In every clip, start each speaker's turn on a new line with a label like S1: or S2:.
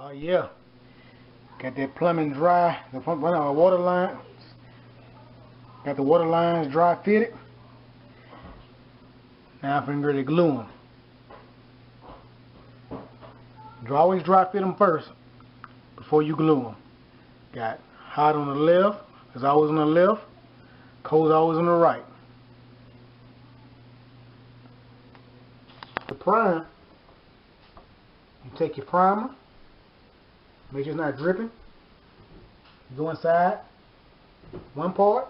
S1: Oh yeah, got that plumbing dry, the water line. Got the water lines dry fitted. Now I'm finna ready to glue them. Always dry fit them first before you glue them. Got hot on the left, it's always on the left, cold always on the right. The prime, you take your primer, make sure it's not dripping. You go inside one part,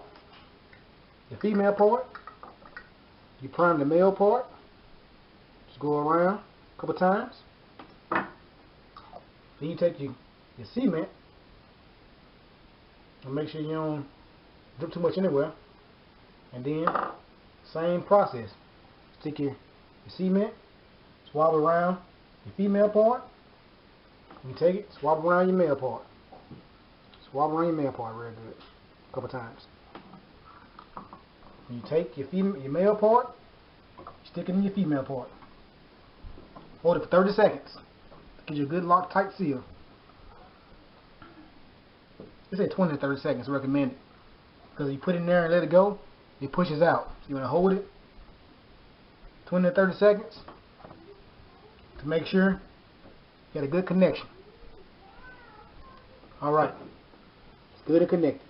S1: the female part, you prime the male part, just go around a couple times. Then you take your cement and make sure you don't drip too much anywhere. And then, same process. Stick your cement, swab around your female part. You take it, swab around your male part. Swab around your male part real good. A couple times. You take your male part, stick it in your female part. Hold it for 30 seconds. Get you a good lock tight seal. They say 20 to 30 seconds recommended. Because you put it in there and let it go, it pushes out. So you want to hold it 20 to 30 seconds to make sure you got a good connection. Alright. It's good and connected.